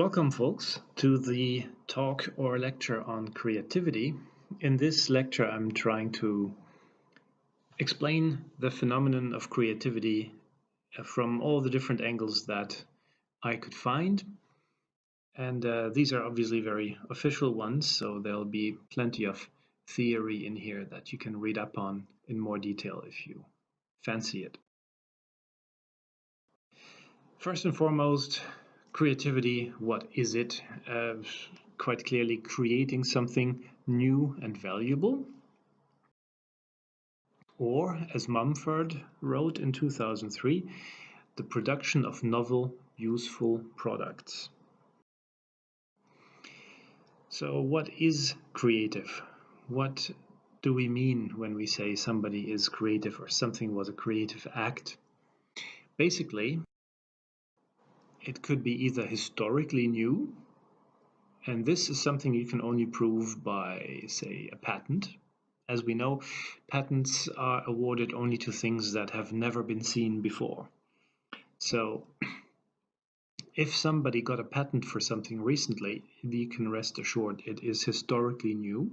Welcome, folks, to the talk or lecture on creativity. In this lecture, I'm trying to explain the phenomenon of creativity from all the different angles that I could find. And these are obviously very official ones, so there'll be plenty of theory in here that you can read up on in more detail if you fancy it. First and foremost, creativity, what is it? Quite clearly creating something new and valuable. Or, as Mumford wrote in 2003, the production of novel, useful products. So what is creative? What do we mean when we say somebody is creative or something was a creative act? Basically, it could be either historically new, and this is something you can only prove by, say, a patent. As we know, patents are awarded only to things that have never been seen before. So if somebody got a patent for something recently, you can rest assured it is historically new.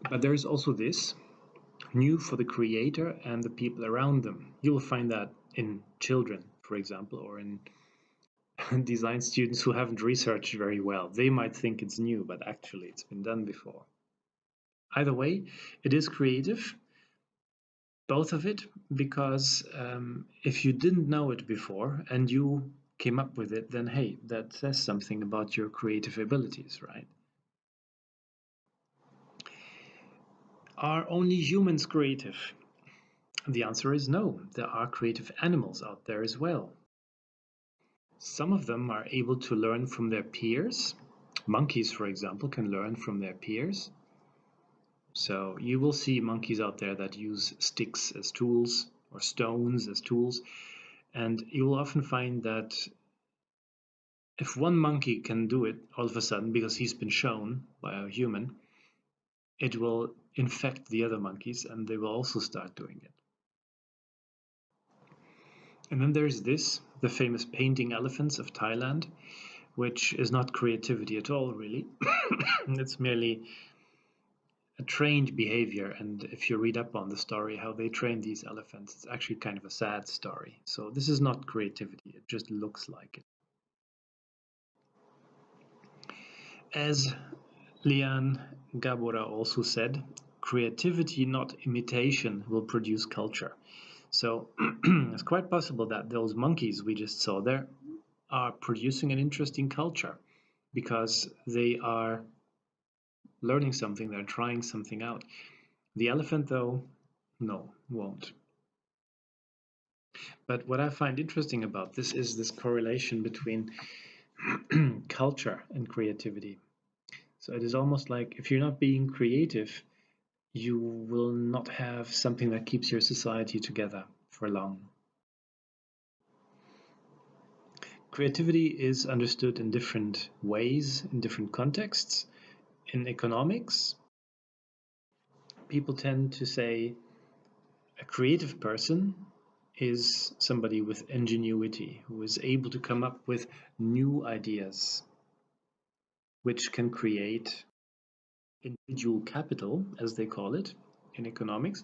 But there is also this, new for the creator and the people around them. You'll find that in children, for example, or in design students who haven't researched very well. They might think it's new, but actually it's been done before. Either way, it is creative, both of it, because if you didn't know it before and you came up with it, then hey, that says something about your creative abilities, right? Are only humans creative? The answer is no. There are creative animals out there as well. Some of them are able to learn from their peers. Monkeys, for example, can learn from their peers. So you will see monkeys out there that use sticks as tools or stones as tools. And you will often find that if one monkey can do it all of a sudden because he's been shown by a human, it will infect the other monkeys and they will also start doing it. And then there's this, the famous painting elephants of Thailand, which is not creativity at all, really. It's merely a trained behavior. And if you read up on the story, how they train these elephants, it's actually kind of a sad story. So this is not creativity, it just looks like it. As Lian Gabora also said, creativity, not imitation, will produce culture. So it's quite possible that those monkeys we just saw there are producing an interesting culture because they are learning something, they're trying something out. The elephant, though, no, won't. But what I find interesting about this is this correlation between culture and creativity. So it is almost like if you're not being creative, you will not have something that keeps your society together for long. Creativity is understood in different ways, in different contexts. In economics, people tend to say a creative person is somebody with ingenuity, who is able to come up with new ideas, which can create individual capital, as they call it in economics.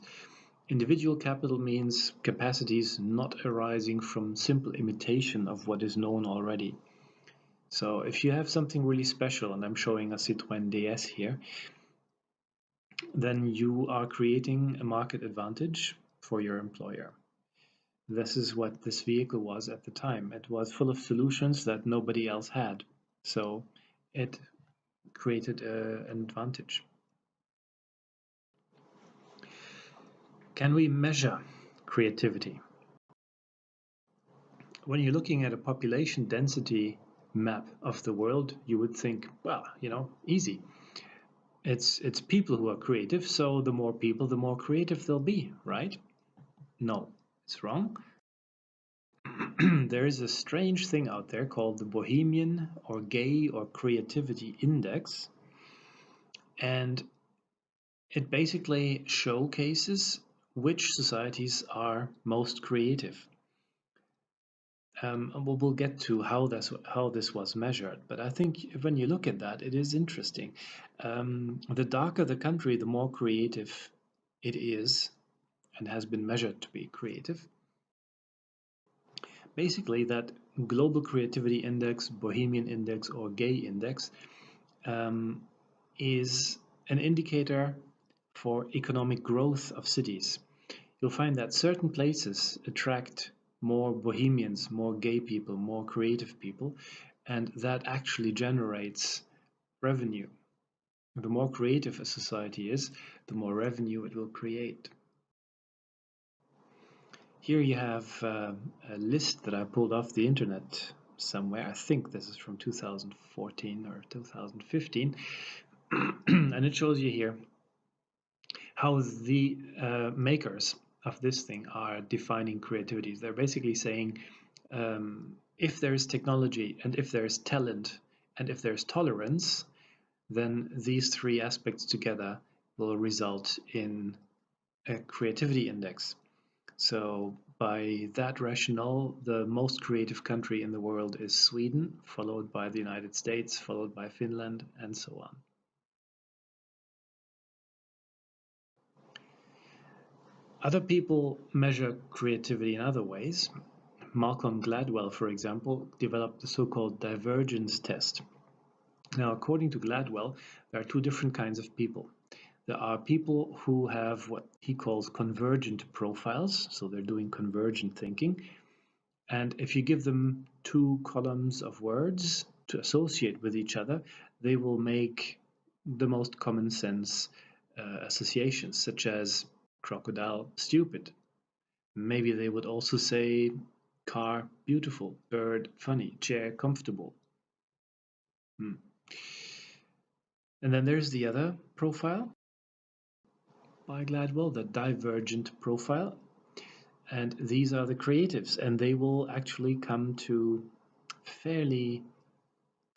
Individual capital means capacities not arising from simple imitation of what is known already. So if you have something really special, and I'm showing a Citroën DS here, then you are creating a market advantage for your employer. This is what this vehicle was at the time. It was full of solutions that nobody else had. So it created an advantage. Can we measure creativity? When you're looking at a population density map of the world, you would think, well, easy. It's people who are creative, so the more people, the more creative they'll be, right? No, it's wrong. There is a strange thing out there called the Bohemian or Gay or Creativity Index, and it basically showcases which societies are most creative. We'll get to how this was measured, but I think when you look at that, it is interesting. The darker the country, the more creative it is and has been measured to be creative. Basically, that global creativity index, Bohemian index, or gay index um, is an indicator for economic growth of cities. You'll find that certain places attract more bohemians, more gay people, more creative people, and that actually generates revenue. The more creative a society is, the more revenue it will create. Here you have a list that I pulled off the internet somewhere. I think this is from 2014 or 2015. And it shows you here how the makers of this thing are defining creativity. They're basically saying if there's technology and if there's talent and if there's tolerance, then these three aspects together will result in a creativity index. So, by that rationale, the most creative country in the world is Sweden, followed by the United States, followed by Finland, and so on. Other people measure creativity in other ways. Malcolm Gladwell, for example, developed the so-called divergence test. Now, according to Gladwell, there are two different kinds of people. There are people who have what he calls convergent profiles, so they're doing convergent thinking. And if you give them two columns of words to associate with each other, they will make the most common sense associations, such as crocodile, stupid. Maybe they would also say car, beautiful, bird, funny, chair, comfortable. Hmm. And then there's the other profile by Gladwell, the divergent profile. And these are the creatives, and they will actually come to fairly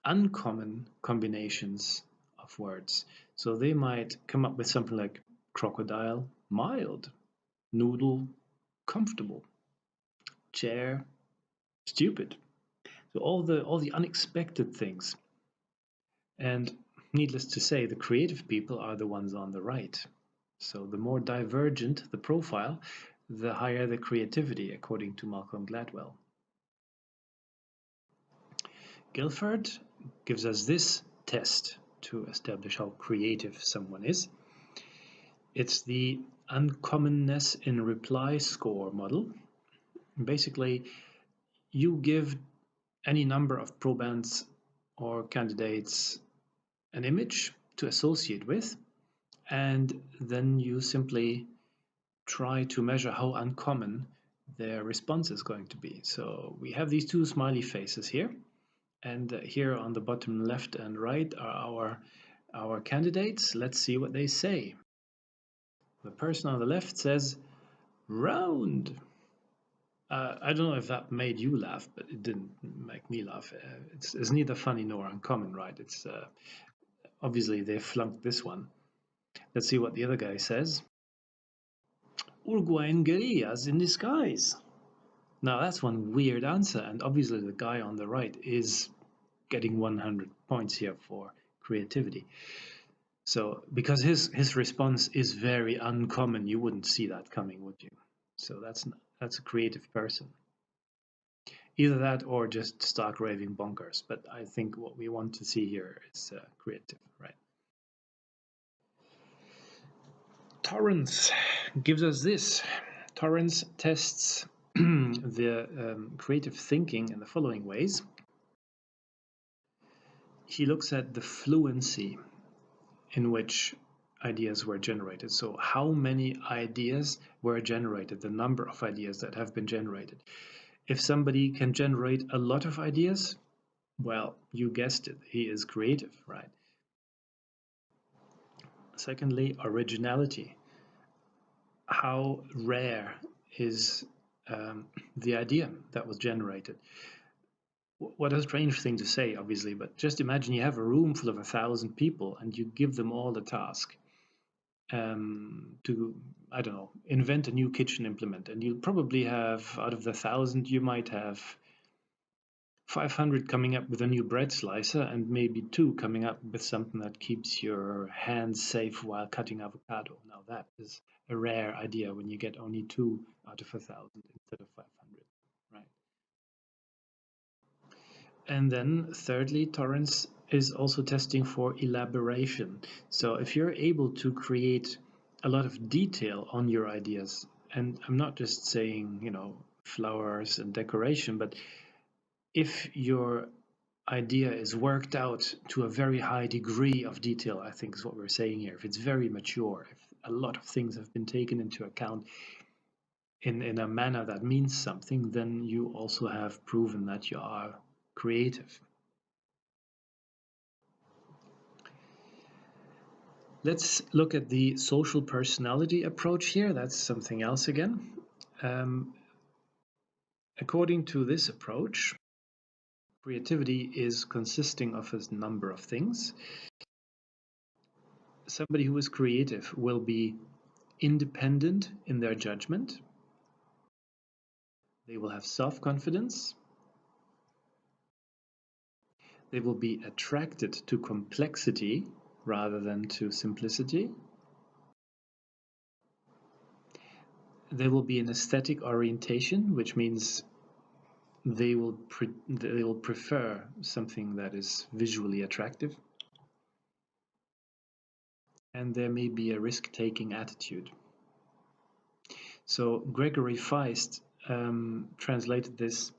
uncommon combinations of words. So they might come up with something like crocodile, mild, noodle, comfortable, chair, stupid. So all the unexpected things. And needless to say, the creative people are the ones on the right. So the more divergent the profile, the higher the creativity, according to Malcolm Gladwell. Guilford gives us this test to establish how creative someone is. It's the uncommonness in reply score model. Basically, you give any number of probants or candidates an image to associate with, and then you simply try to measure how uncommon their response is going to be. So we have these two smiley faces here, and here on the bottom left and right are our candidates. Let's see what they say. The person on the left says round. I don't know if that made you laugh, but it didn't make me laugh. It's neither funny nor uncommon, right? It's obviously they flunked this one. Let's see what the other guy says. Uruguayan guerrillas in disguise. Now that's one weird answer, and obviously the guy on the right is getting 100 points here for creativity. So because his response is very uncommon, you wouldn't see that coming, would you? So that's a creative person. Either that or just stark raving bonkers. But I think what we want to see here is creative, right? Torrance gives us this. Torrance tests the creative thinking in the following ways. He looks at the fluency in which ideas were generated. So how many ideas were generated, the number of ideas that have been generated. If somebody can generate a lot of ideas, well, you guessed it, he is creative, right? Secondly, originality. How rare is the idea that was generated? What a strange thing to say, obviously, but just imagine you have a room full of 1,000 people and you give them all a task to, I don't know, invent a new kitchen implement. And you'll probably have, out of the 1,000, you might have 500 coming up with a new bread slicer, and maybe two coming up with something that keeps your hands safe while cutting avocado. Now that is a rare idea when you get only two out of 1,000 instead of 500, right? And then thirdly, Torrance is also testing for elaboration. So if you're able to create a lot of detail on your ideas, and I'm not just saying, flowers and decoration, but if your idea is worked out to a very high degree of detail, I think is what we're saying here. If it's very mature, if a lot of things have been taken into account in a manner that means something, then you also have proven that you are creative. Let's look at the social personality approach here. That's something else again. Um, According to this approach, creativity is consisting of a number of things. Somebody who is creative will be independent in their judgment. They will have self-confidence. They will be attracted to complexity rather than to simplicity. There will be an aesthetic orientation, which means they will prefer something that is visually attractive. And there may be a risk-taking attitude. So Gregory Feist translated this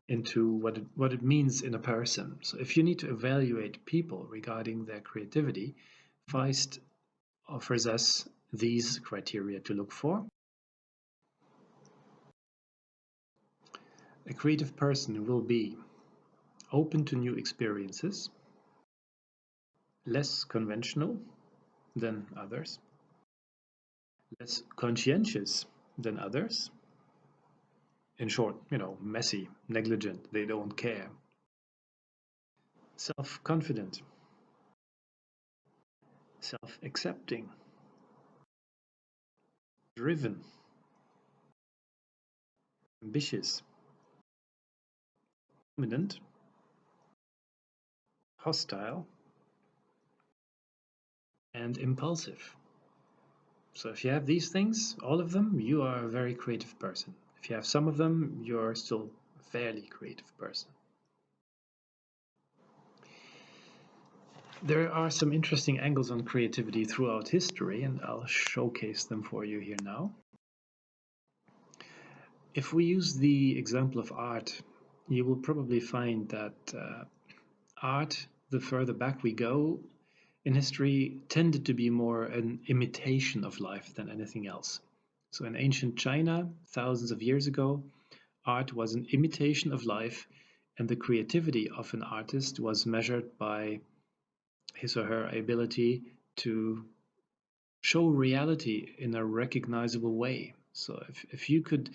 into what it means in a person. So if you need to evaluate people regarding their creativity, Feist offers us these criteria to look for. A creative person will be open to new experiences, less conventional than others, less conscientious than others. In short, messy, negligent, they don't care. Self-confident, self-accepting, driven, ambitious, dominant, hostile, and impulsive. So if you have these things, all of them, you are a very creative person. If you have some of them, you're still a fairly creative person. There are some interesting angles on creativity throughout history, and I'll showcase them for you here now. If we use the example of art, you will probably find that art, the further back we go in history, tended to be more an imitation of life than anything else. So in ancient China, thousands of years ago, art was an imitation of life, and the creativity of an artist was measured by his or her ability to show reality in a recognizable way. So if you could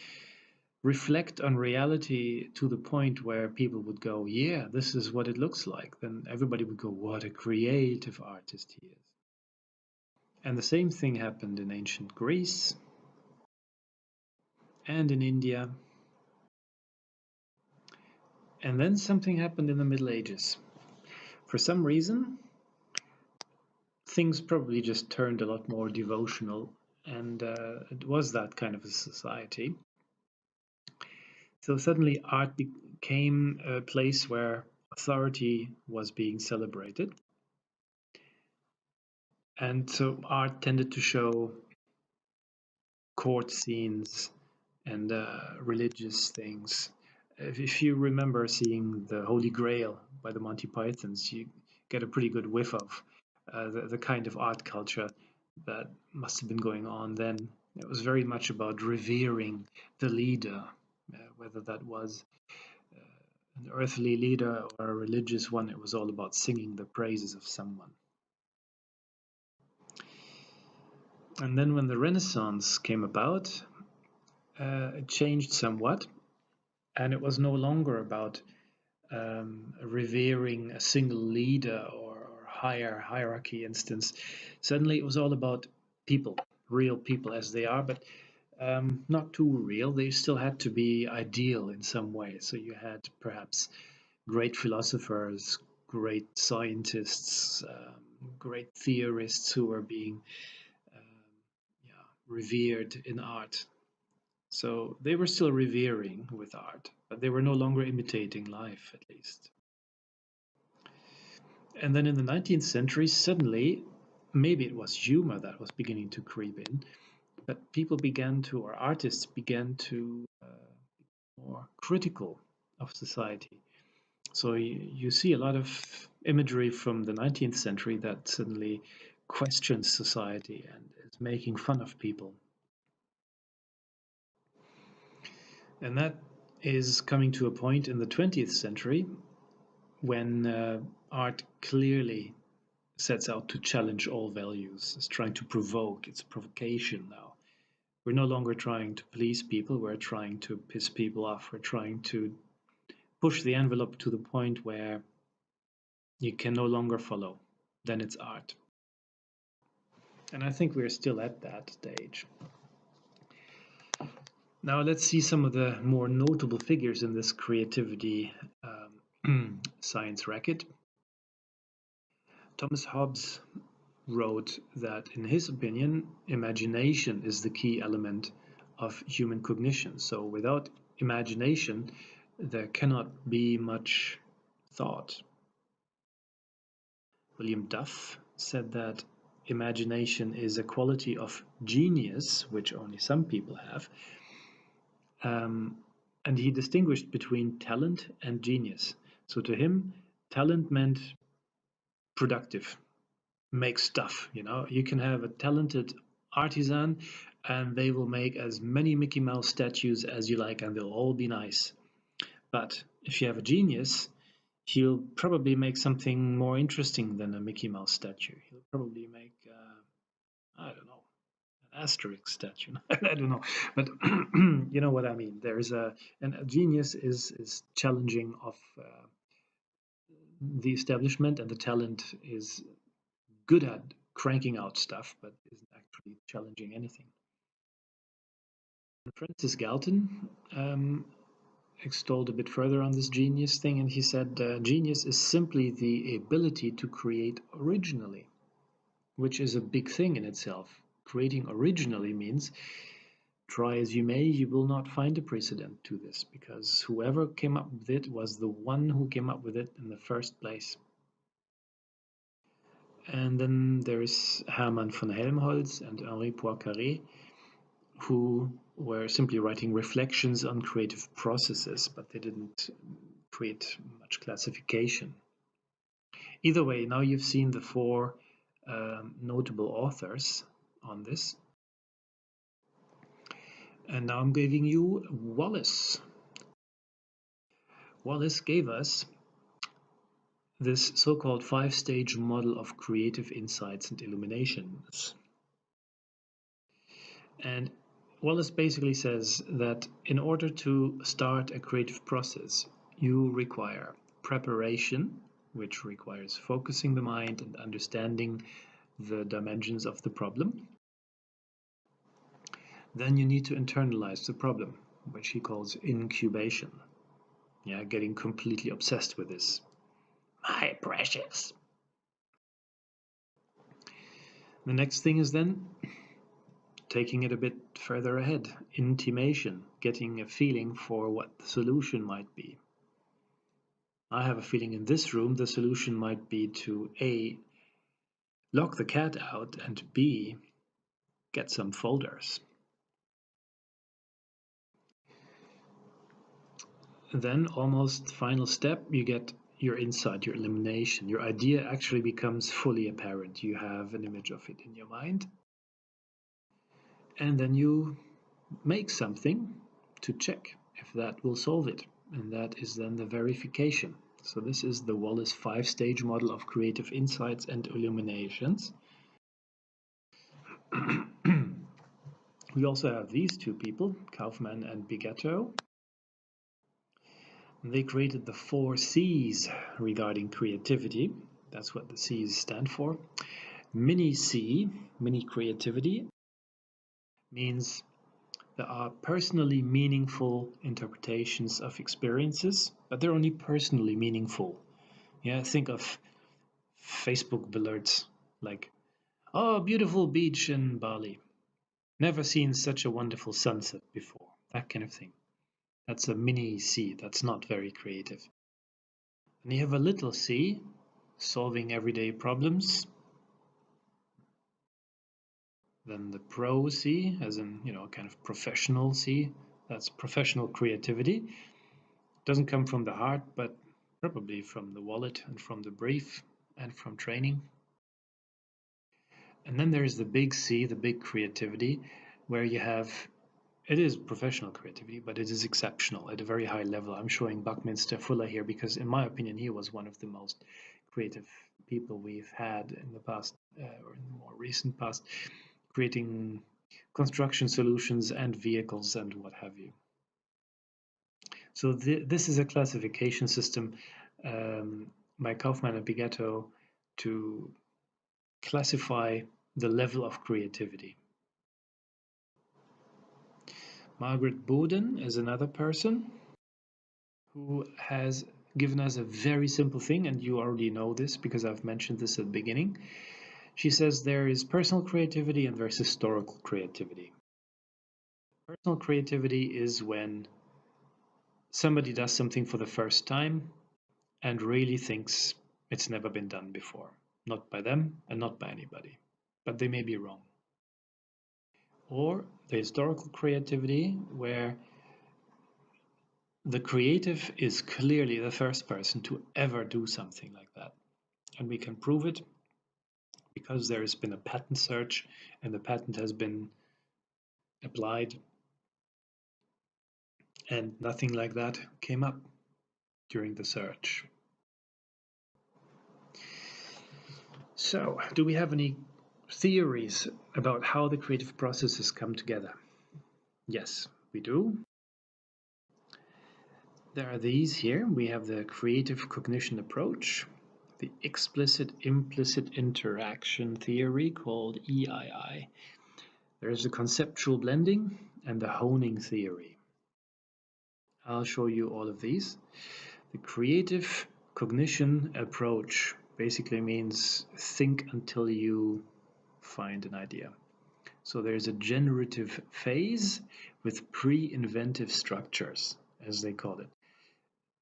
reflect on reality to the point where people would go, yeah, this is what it looks like, then everybody would go, what a creative artist he is. And the same thing happened in ancient Greece and in India. And then something happened in the Middle Ages. For some reason, things probably just turned a lot more devotional, and it was that kind of a society. So suddenly art became a place where authority was being celebrated. And so art tended to show court scenes and religious things. If you remember seeing the Holy Grail by the Monty Pythons, you get a pretty good whiff of the kind of art culture that must have been going on then. It was very much about revering the leader, whether that was an earthly leader or a religious one. It was all about singing the praises of someone. And then when the Renaissance came about, it changed somewhat, and it was no longer about revering a single leader or higher hierarchy instance. Suddenly it was all about people, real people as they are, but not too real. They still had to be ideal in some way. So you had perhaps great philosophers, great scientists, great theorists who were being yeah, revered in art. So they were still revering with art, but they were no longer imitating life, at least. And then in the 19th century, suddenly, maybe it was humor that was beginning to creep in, but people began to, or artists began to, be more critical of society. So you see a lot of imagery from the 19th century that suddenly questions society and is making fun of people. And that is coming to a point in the 20th century when art clearly sets out to challenge all values. It's trying to provoke, it's provocation now. We're no longer trying to please people, we're trying to piss people off, we're trying to push the envelope to the point where you can no longer follow. Then it's art. And I think we're still at that stage. Now let's see some of the more notable figures in this creativity science racket. Thomas Hobbes wrote that, in his opinion, imagination is the key element of human cognition. So without imagination, there cannot be much thought. William Duff said that imagination is a quality of genius, which only some people have. And he distinguished between talent and genius. So to him, talent meant productive, make stuff. You can have a talented artisan and they will make as many Mickey Mouse statues as you like and they'll all be nice. But if you have a genius, he'll probably make something more interesting than a Mickey Mouse statue. He'll probably make, I don't know, an Asterix statue. I don't know, but you know what I mean. There's and a genius is challenging of the establishment, and the talent is good at cranking out stuff, but isn't actually challenging anything. Francis Galton extolled a bit further on this genius thing, and he said genius is simply the ability to create originally, which is a big thing in itself. Creating originally means try as you may, you will not find a precedent to this because whoever came up with it was the one who came up with it in the first place. And then there is Hermann von Helmholtz and Henri Poincaré, who were simply writing reflections on creative processes, but they didn't create much classification. Either way, now you've seen the four notable authors on this. And now I'm giving you Wallace. Wallace gave us this so-called five-stage model of creative insights and illuminations. And Wallace basically says that in order to start a creative process, you require preparation, which requires focusing the mind and understanding the dimensions of the problem. Then you need to internalize the problem, which he calls incubation. Yeah, getting completely obsessed with this. My precious. The next thing is then taking it a bit further ahead, intimation, getting a feeling for what the solution might be. I have a feeling in this room the solution might be to A, lock the cat out, and B, get some folders. Then, almost final step, you get your insight, your illumination. Your idea actually becomes fully apparent. You have an image of it in your mind. And then you make something to check if that will solve it. And that is then the verification. So this is the Wallace five-stage model of creative insights and illuminations. We also have these two people, Kaufman and Bigetto. They created the 4 C's regarding creativity. That's what the C's stand for. Mini C, mini creativity, means There are personally meaningful interpretations of experiences, but they're only personally meaningful. Yeah, think of Facebook alerts like, oh, beautiful beach in Bali. Never seen such a wonderful sunset before. That kind of thing. That's a mini C. That's not very creative. And you have a little C, solving everyday problems. Then the pro C, as in, kind of professional C. That's professional creativity. Doesn't come from the heart, but probably from the wallet and from the brief and from training. And then there's the big C, the big creativity, where you have it is professional creativity, but it is exceptional at a very high level. I'm showing Buckminster Fuller here because, in my opinion, he was one of the most creative people we've had in the past, or in the more recent past, creating construction solutions and vehicles and what have you. So this is a classification system by Kaufman and Pigetto to classify the level of creativity. Margaret Boden is another person who has given us a very simple thing, and you already know this because I've mentioned this at the beginning. She says there is personal creativity and there's historical creativity. Personal creativity is when somebody does something for the first time and really thinks it's never been done before. Not by them and not by anybody, but they may be wrong. Or the historical creativity, where the creative is clearly the first person to ever do something like that. And we can prove it because there has been a patent search and the patent has been applied and nothing like that came up during the search. So, do we have any theories about how the creative processes come together? Yes, we do. There are these here. We have the creative cognition approach, the explicit-implicit interaction theory called EII. There is the conceptual blending and the honing theory. I'll show you all of these. The creative cognition approach basically means think until you find an idea. So there's a generative phase with pre-inventive structures, as they call it.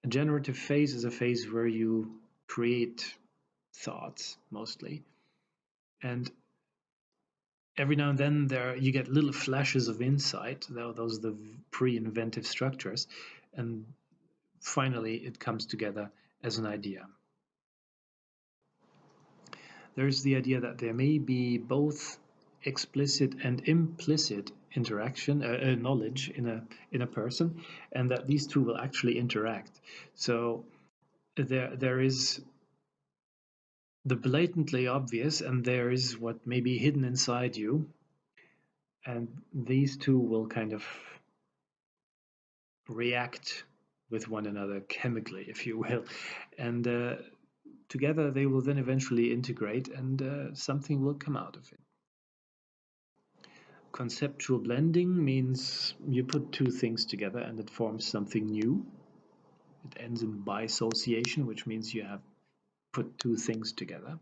A generative phase is a phase where you create thoughts mostly, and every now and then you get little flashes of insight. Those are the pre-inventive structures, and finally it comes together as an idea. There's the idea that there may be both explicit and implicit interaction, knowledge in a person, and that these two will actually interact. So there is the blatantly obvious, and there is what may be hidden inside you, and these two will kind of react with one another chemically, if you will, and together they will then eventually integrate, and something will come out of it. Conceptual blending means you put two things together and it forms something new. It ends in bisociation, which means you have put two things together.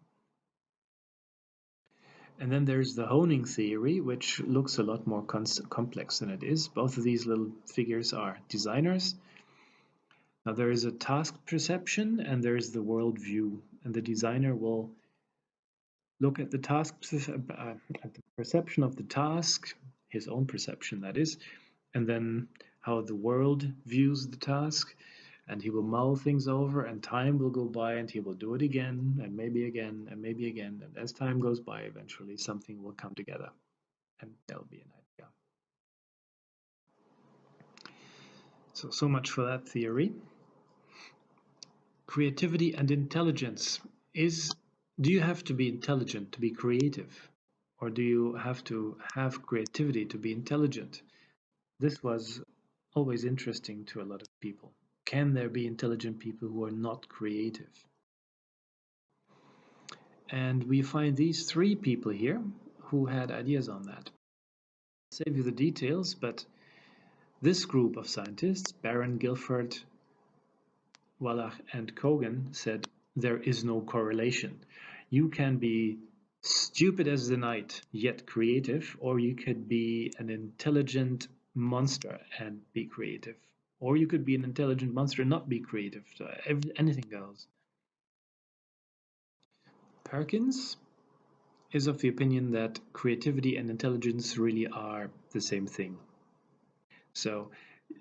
And then there's the honing theory, which looks a lot more complex than it is. Both of these little figures are designers. Now there is a task perception and there is the world view, and the designer will look at the at the perception of the task, his own perception that is, and then how the world views the task, and he will mull things over, and time will go by, and he will do it again, and maybe again, and maybe again, and as time goes by, eventually something will come together, and there'll be an idea. So much for that theory. Creativity and intelligence do you have to be intelligent to be creative? Or do you have to have creativity to be intelligent? This was always interesting to a lot of people. Can there be intelligent people who are not creative? And we find these three people here who had ideas on that. I'll save you the details, but This group of scientists, Barron, Guilford, Wallach, and Kogan, said there is no correlation. You can be stupid as the night, yet creative, or you could be an intelligent monster and be creative. Or you could be an intelligent monster and not be creative. So anything goes. Perkins is of the opinion that creativity and intelligence really are the same thing. So,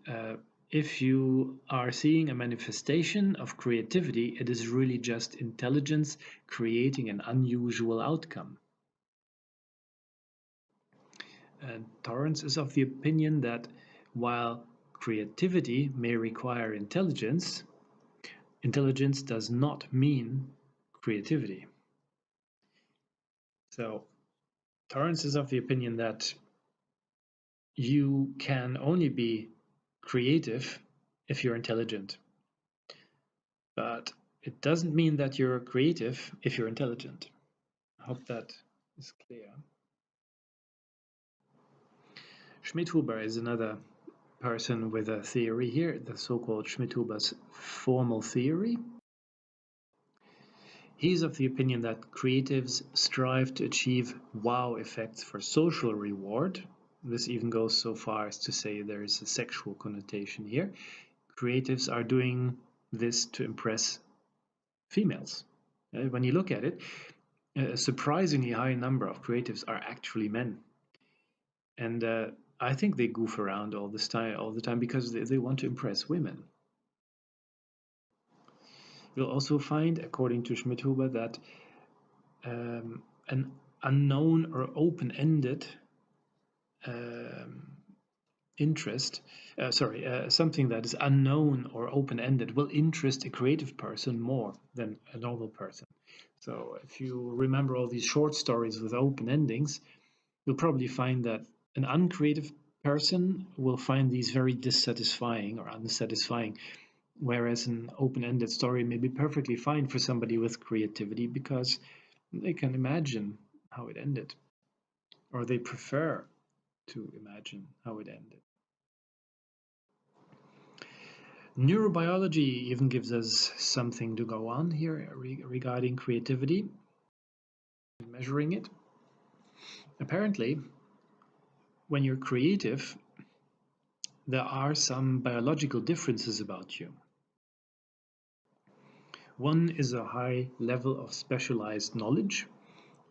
uh, if you are seeing a manifestation of creativity, it is really just intelligence creating an unusual outcome. And Torrance is of the opinion that while creativity may require intelligence, intelligence does not mean creativity. So, Torrance is of the opinion that you can only be creative if you're intelligent. But it doesn't mean that you're creative if you're intelligent. I hope that is clear. Schmidt-Huber is another person with a theory here, the so-called Schmidt-Huber's formal theory. He's of the opinion that creatives strive to achieve wow effects for social reward. This even goes so far as to say there is a sexual connotation here. Creatives are doing this to impress females. When you look at it, a surprisingly high number of creatives are actually men. And I think they goof around all the time because they want to impress women. You'll also find, according to Schmidt-Huber, that an unknown or open-ended um, interest, something that is unknown or open-ended will interest a creative person more than a normal person. So if you remember all these short stories with open endings, you'll probably find that an uncreative person will find these very dissatisfying or unsatisfying, whereas an open-ended story may be perfectly fine for somebody with creativity because they can imagine how it ended, or they prefer to imagine how it ended. Neurobiology even gives us something to go on here regarding creativity, measuring it. Apparently, when you're creative, there are some biological differences about you. One is a high level of specialized knowledge,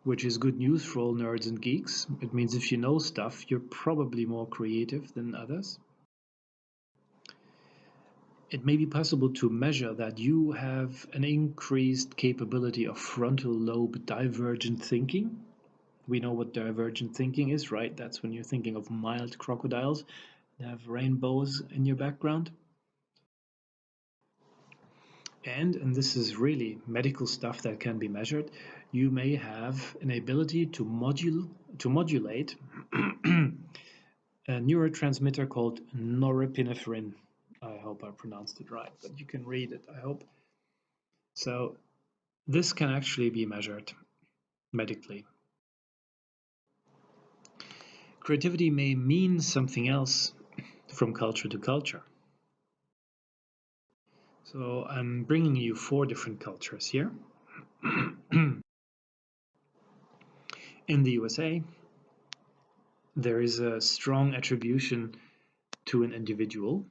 which is good news for all nerds and geeks. It means if you know stuff, you're probably more creative than others. It may be possible to measure that you have an increased capability of frontal lobe divergent thinking. We know what divergent thinking is, right? That's when you're thinking of mild crocodiles that have rainbows in your background. And this is really medical stuff that can be measured, you may have an ability to modulate a neurotransmitter called norepinephrine. I hope I pronounced it right, but you can read it, I hope. So this can actually be measured medically. Creativity may mean something else from culture to culture. So I'm bringing you 4 different cultures here. In the USA, there is a strong attribution to an individual.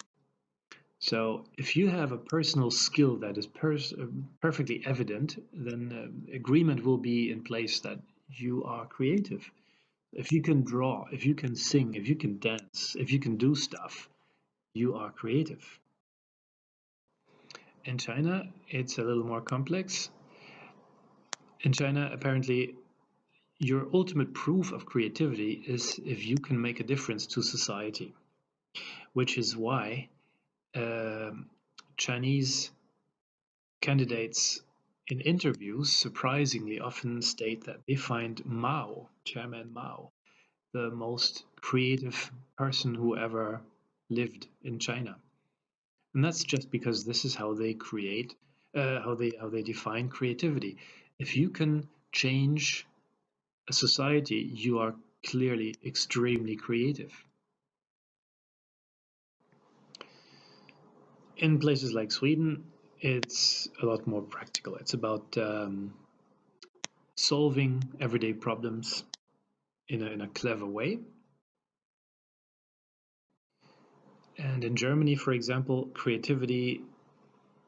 So if you have a personal skill that is perfectly evident, then agreement will be in place that you are creative. If you can draw, if you can sing, if you can dance, if you can do stuff, you are creative. In China, it's a little more complex. In China, apparently, your ultimate proof of creativity is if you can make a difference to society, which is why Chinese candidates in interviews surprisingly often state that they find Mao, Chairman Mao, the most creative person who ever lived in China. And that's just because this is how they create, how they define creativity. If you can change a society, you are clearly extremely creative. In places like Sweden, it's a lot more practical. It's about solving everyday problems in a clever way. And in Germany, for example, creativity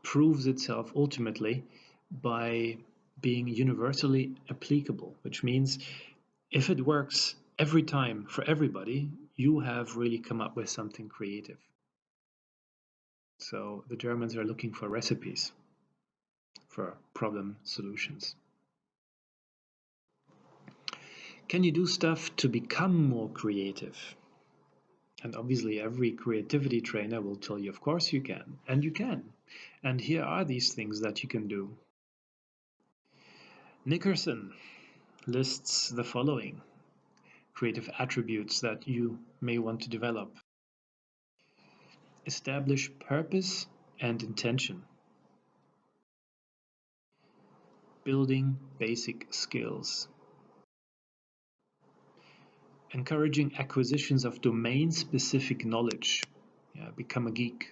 proves itself ultimately by being universally applicable, which means if it works every time for everybody, you have really come up with something creative. So the Germans are looking for recipes for problem solutions. Can you do stuff to become more creative? And obviously, every creativity trainer will tell you, of course, you can, and you can. And here are these things that you can do. Nickerson lists the following creative attributes that you may want to develop. Establish purpose and intention. Building basic skills. Encouraging acquisitions of domain-specific knowledge. Yeah, become a geek.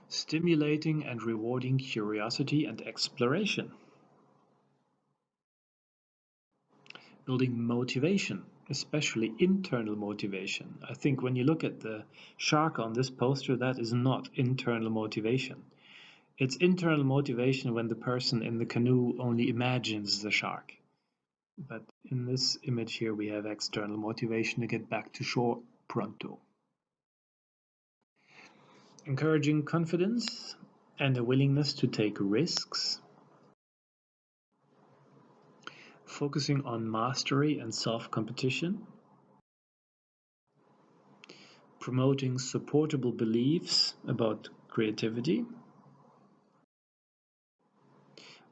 Stimulating and rewarding curiosity and exploration. Building motivation, especially internal motivation. I think when you look at the shark on this poster, that is not internal motivation. It's internal motivation when the person in the canoe only imagines the shark. But in this image here, we have external motivation to get back to shore pronto. Encouraging confidence and a willingness to take risks. Focusing on mastery and self-competition. Promoting supportable beliefs about creativity.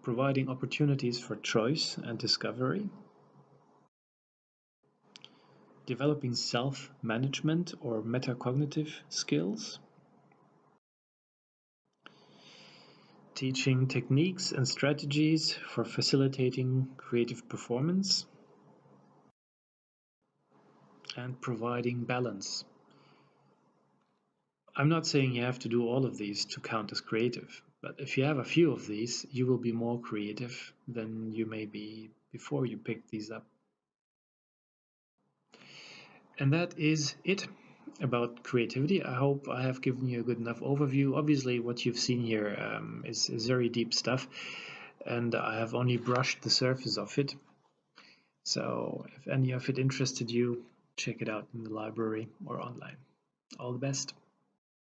Providing opportunities for choice and discovery. Developing self-management or metacognitive skills. Teaching techniques and strategies for facilitating creative performance. And providing balance. I'm not saying you have to do all of these to count as creative, but if you have a few of these, you will be more creative than you may be before you pick these up. And that is it about creativity. I hope I have given you a good enough overview. Obviously, what you've seen here is very deep stuff, and I have only brushed the surface of it. So if any of it interested you, check it out in the library or online. All the best.